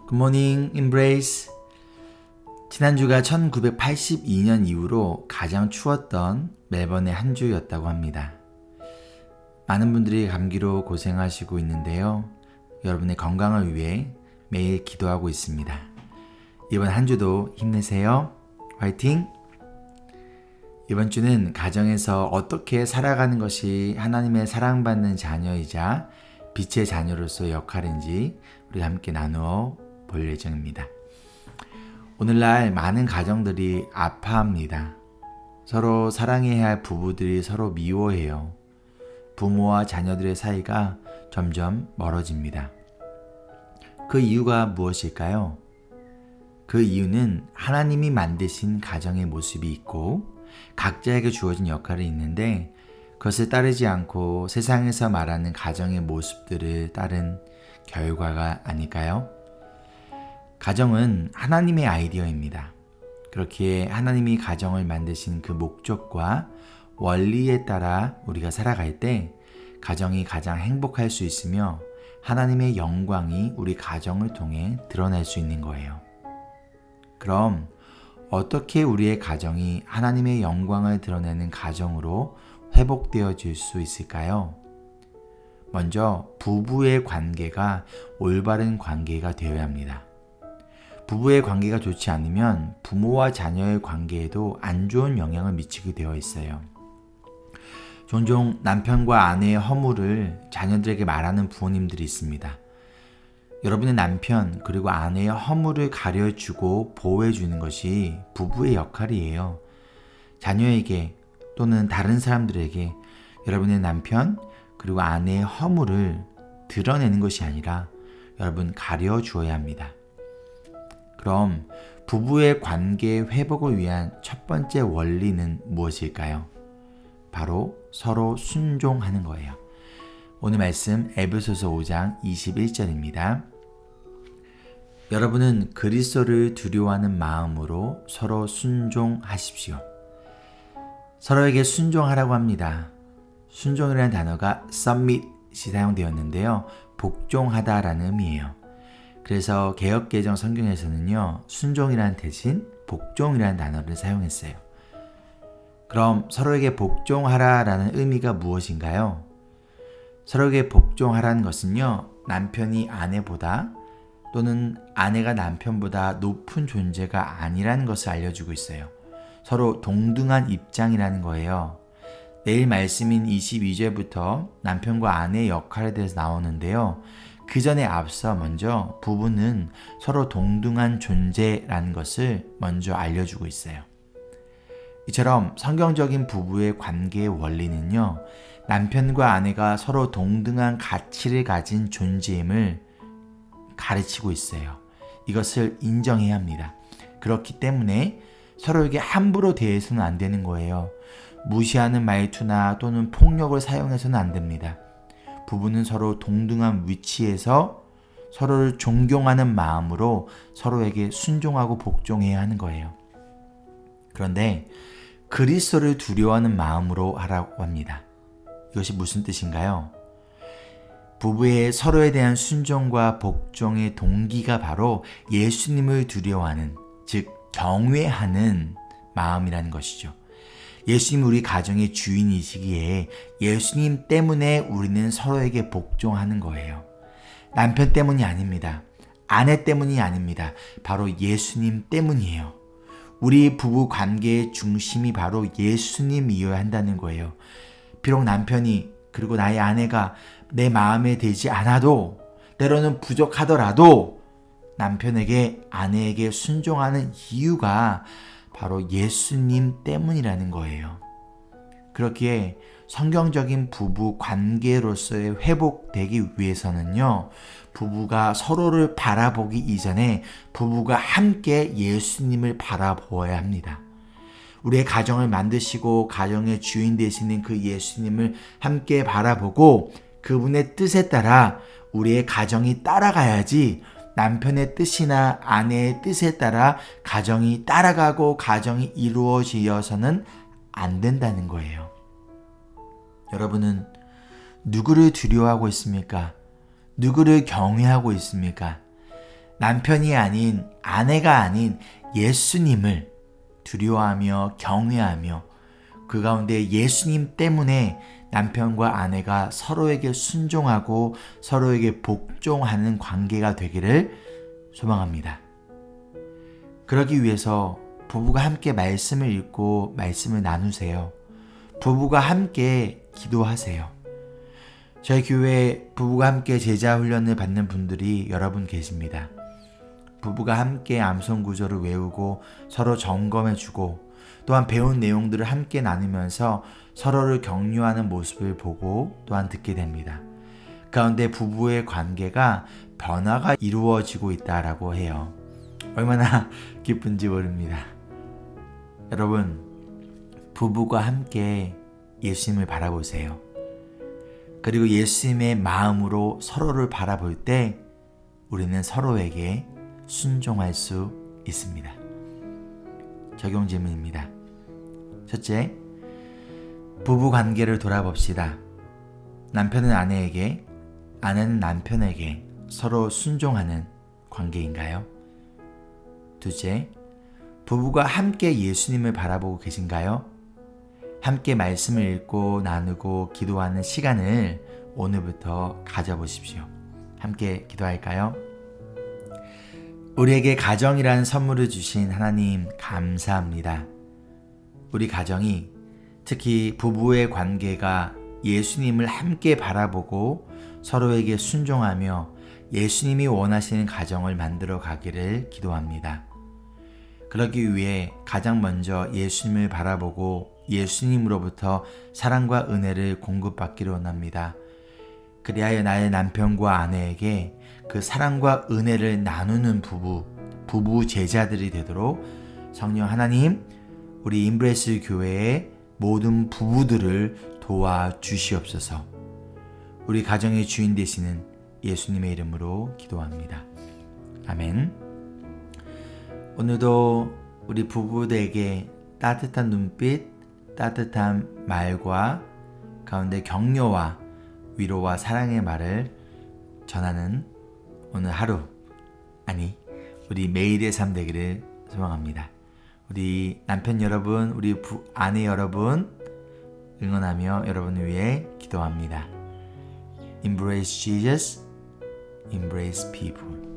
굿모닝 임브레이스. 지난주가 1982년 이후로 가장 추웠던 멜번의 한 주였다고 합니다. 많은 분들이 감기로 고생하시고 있는데요. 여러분의 건강을 위해 매일 기도하고 있습니다. 이번 한 주도 힘내세요. 화이팅! 이번 주는 가정에서 어떻게 살아가는 것이 하나님의 사랑받는 자녀이자 빛의 자녀로서의 역할인지 우리 함께 나누어 볼 예정입니다. 오늘날 많은 가정들이 아파합니다. 서로 사랑해야 할 부부들이 서로 미워해요. 부모와 자녀들의 사이가 점점 멀어집니다. 그 이유가 무엇일까요? 그 이유는 하나님이 만드신 가정의 모습이 있고 각자에게 주어진 역할이 있는데 그것을 따르지 않고 세상에서 말하는 가정의 모습들을 따른 결과가 아닐까요? 가정은 하나님의 아이디어입니다. 그렇기에 하나님이 가정을 만드신 그 목적과 원리에 따라 우리가 살아갈 때 가정이 가장 행복할 수 있으며 하나님의 영광이 우리 가정을 통해 드러날 수 있는 거예요. 그럼 어떻게 우리의 가정이 하나님의 영광을 드러내는 가정으로 회복되어질 수 있을까요? 먼저 부부의 관계가 올바른 관계가 되어야 합니다. 부부의 관계가 좋지 않으면 부모와 자녀의 관계에도 안 좋은 영향을 미치게 되어 있어요. 종종 남편과 아내의 허물을 자녀들에게 말하는 부모님들이 있습니다. 여러분의 남편 그리고 아내의 허물을 가려주고 보호해주는 것이 부부의 역할이에요. 자녀에게 또는 다른 사람들에게 여러분의 남편 그리고 아내의 허물을 드러내는 것이 아니라 여러분 가려주어야 합니다. 그럼 부부의 관계 회복을 위한 첫 번째 원리는 무엇일까요? 바로 서로 순종하는 거예요. 오늘 말씀 에베소서 5장 21절입니다. 여러분은 그리스도를 두려워하는 마음으로 서로 순종하십시오. 서로에게 순종하라고 합니다. 순종이라는 단어가 submit이 사용되었는데요. 복종하다라는 의미예요. 그래서 개역개정 성경에서는요. 순종이란 대신 복종이라는 단어를 사용했어요. 그럼 서로에게 복종하라라는 의미가 무엇인가요? 서로에게 복종하라는 것은요. 남편이 아내보다 또는 아내가 남편보다 높은 존재가 아니라는 것을 알려주고 있어요. 서로 동등한 입장이라는 거예요. 내일 말씀인 22절부터 남편과 아내의 역할에 대해서 나오는데요. 그 전에 앞서 먼저 부부는 서로 동등한 존재라는 것을 먼저 알려주고 있어요. 이처럼 성경적인 부부의 관계의 원리는요. 남편과 아내가 서로 동등한 가치를 가진 존재임을 가르치고 있어요. 이것을 인정해야 합니다. 그렇기 때문에 서로에게 함부로 대해서는 안 되는 거예요. 무시하는 말투나 또는 폭력을 사용해서는 안 됩니다. 부부는 서로 동등한 위치에서 서로를 존경하는 마음으로 서로에게 순종하고 복종해야 하는 거예요. 그런데 그리스도를 두려워하는 마음으로 하라고 합니다. 이것이 무슨 뜻인가요? 부부의 서로에 대한 순종과 복종의 동기가 바로 예수님을 두려워하는, 즉 경외하는 마음이라는 것이죠. 예수님 우리 가정의 주인이시기에 예수님 때문에 우리는 서로에게 복종하는 거예요. 남편 때문이 아닙니다. 아내 때문이 아닙니다. 바로 예수님 때문이에요. 우리 부부 관계의 중심이 바로 예수님이어야 한다는 거예요. 비록 남편이 그리고 나의 아내가 내 마음에 들지 않아도 때로는 부족하더라도 남편에게 아내에게 순종하는 이유가 바로 예수님 때문이라는 거예요. 그렇기에 성경적인 부부 관계로서의 회복되기 위해서는요. 부부가 서로를 바라보기 이전에 부부가 함께 예수님을 바라보아야 합니다. 우리의 가정을 만드시고 가정의 주인 되시는 그 예수님을 함께 바라보고 그분의 뜻에 따라 우리의 가정이 따라가야지 남편의 뜻이나 아내의 뜻에 따라 가정이 따라가고 가정이 이루어지어서는 안 된다는 거예요. 여러분은 누구를 두려워하고 있습니까? 누구를 경외하고 있습니까? 남편이 아닌 아내가 아닌 예수님을 두려워하며 경외하며 그 가운데 예수님 때문에 남편과 아내가 서로에게 순종하고 서로에게 복종하는 관계가 되기를 소망합니다. 그러기 위해서 부부가 함께 말씀을 읽고 말씀을 나누세요. 부부가 함께 기도하세요. 저희 교회에 부부가 함께 제자 훈련을 받는 분들이 여러분 계십니다. 부부가 함께 암송 구절을 외우고 서로 점검해주고 또한 배운 내용들을 함께 나누면서 서로를 격려하는 모습을 보고 또한 듣게 됩니다. 가운데 부부의 관계가 변화가 이루어지고 있다라고 해요. 얼마나 기쁜지 모릅니다. 여러분, 부부가 함께 예수님을 바라보세요. 그리고 예수님의 마음으로 서로를 바라볼 때 우리는 서로에게 순종할 수 있습니다. 적용 질문입니다. 첫째, 부부 관계를 돌아봅시다. 남편은 아내에게, 아내는 남편에게 서로 순종하는 관계인가요? 둘째, 부부가 함께 예수님을 바라보고 계신가요? 함께 말씀을 읽고 나누고 기도하는 시간을 오늘부터 가져보십시오. 함께 기도할까요? 우리에게 가정이라는 선물을 주신 하나님 감사합니다. 우리 가정이 특히 부부의 관계가 예수님을 함께 바라보고 서로에게 순종하며 예수님이 원하시는 가정을 만들어 가기를 기도합니다. 그러기 위해 가장 먼저 예수님을 바라보고 예수님으로부터 사랑과 은혜를 공급받기를 원합니다. 그리하여 나의 남편과 아내에게 그 사랑과 은혜를 나누는 부부 제자들이 되도록 성령 하나님, 우리 임브레스 교회의 모든 부부들을 도와주시옵소서. 우리 가정의 주인 되시는 예수님의 이름으로 기도합니다. 아멘. 오늘도 우리 부부들에게 따뜻한 눈빛, 따뜻한 말과 가운데 격려와 위로와 사랑의 말을 전하는 오늘 하루, 아니 우리 매일의 삶 되기를 소망합니다. 우리 남편 여러분, 우리 아내 여러분 응원하며 여러분을 위해 기도합니다. Embrace Jesus, embrace people.